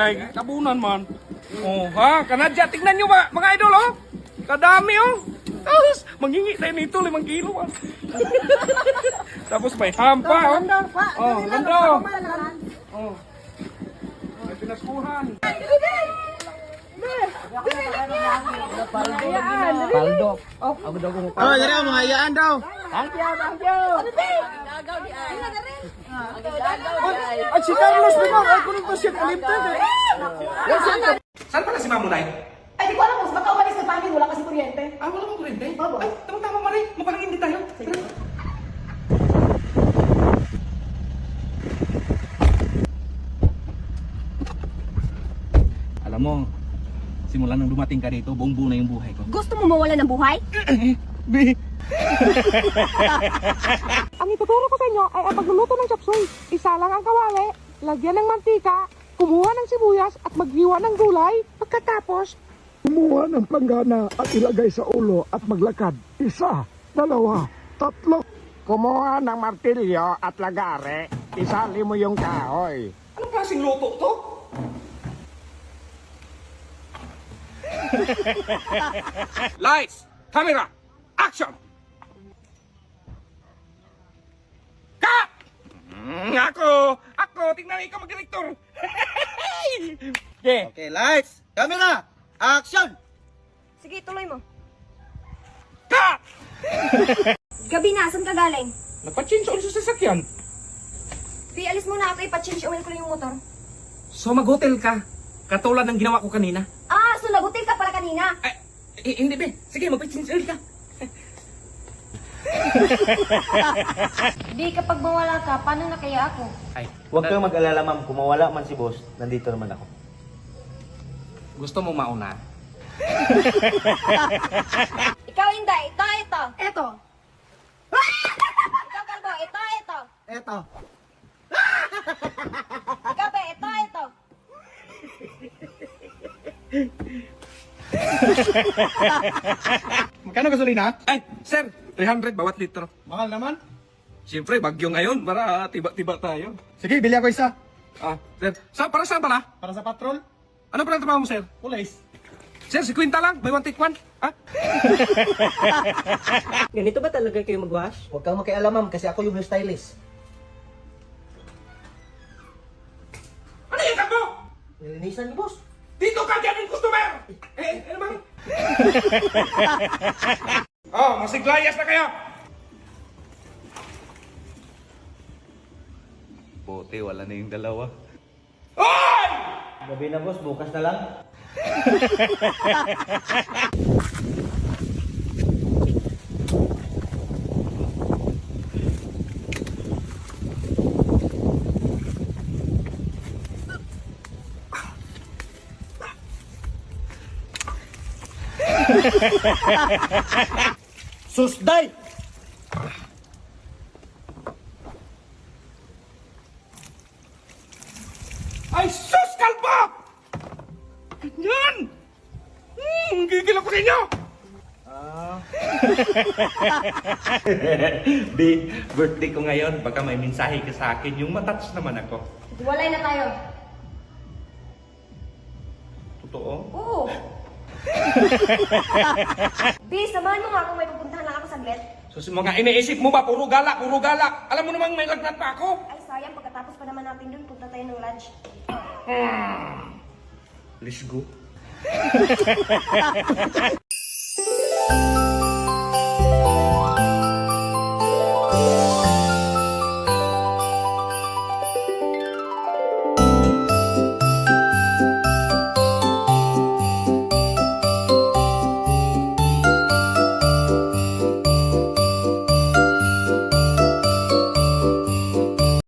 kay kabunan man. Oh, ha? Kanadya, tignan nyo mga idol, oh. Kadami, oh. Tapos, mangingi tayo nito, 5 kilo, ah. Tapos may hampa, oh. Oh, ganda, oh. Oh. May pinaskuhan. Paldo. Oh, ako daw kung Oh, dali mga iyaan daw. Thank you, thank you. At si Carlos, naman, ay kunong to siya kalimtan, eh. Saan pala si Mamunay? Ay, di ko alam, mas baka umalis ng pangin, wala kasi kuryente. Ah, wala bang kurente? Oo. Ay, tama-tama, Maray. Mukhang hindi tayo. Alam mo, simula nang dumating ka dito, buong buo na yung buhay ko. Gusto mo mawala ng buhay? Bi! Ang ituturo ko sa inyo ay ang pagluluto ng chop suey. Isa lang ang kawali, lagyan ng mantika, kumuha ng sibuyas at maghiwa ng gulay. Pagkatapos, Kumuha ng panggana at ilagay sa ulo at maglakad. 1, 2, 3. Kumuha ng martilyo at lagare. Isali mo yung kahoy. Anong klaseng luto to? Lights! Camera! Action! Cut! Ako! Tingnan ikaw mag-director! Okay. Okay, lights, camera, action! Sige, tuloy mo. Cut! Gabi na, saan ka galing? Nagpa-change oil sa sasakyan. Pi, alis muna ako, ipa-change oil ko lang yung motor. So mag-hotel ka? Katulad ng ginawa ko kanina? Ah, so nagutil ka pala kanina. Ay, hindi be. Sige, mag-change oil ka. Di, kapag mawala ka, paano na kaya ako? Ay, Huwag kang mag-alala ma'am, kung mawala man si boss, nandito naman ako. gusto mo mauna? Ikaw hindi, ito. Eto. Ikaw, Kalbo, ito. Eto. Ikaw, Be, ito. Magkano gasolina? Ay, sir, 300 bawat litro. Mahal naman. Siyempre, bagyo ngayon para tiba-tiba tayo. Sige, bili ako isa. Ah, sir, para saan pala? Para sa patrol, Ano pala trabaho mo, sir? pulis. Sir, si Quinta lang. Buy one, take one. Ah? Ganito ba talaga kayo mag-wash? Huwag kang makialam ma'am, kasi ako yung hairstylist. Ano yung mo? Nilinisan ni boss. Dito ka dyan yung customer! Ano ba? Oh, masiglayas na kayo! Buti, wala na yung dalawa. Hoy! Gabi na boss, bukas na lang. Susday! Ay, sus, kalbo! Ganyan! Gigil ako sa inyo! Di, birthday ko ngayon. Baka may mensahe ka sa akin. Yung matouch naman ako. Walay na tayo. Totoo? Oo. Bi, samahan mo nga kung may pupuntahan lang ako saglit. So, mga iniisip mo ba? Puro galak, puro galak. Alam mo namang may lagnat pa ako. Ay, sayang, pagkatapos pa naman natin dun, punta tayo ng lunch. Let's go.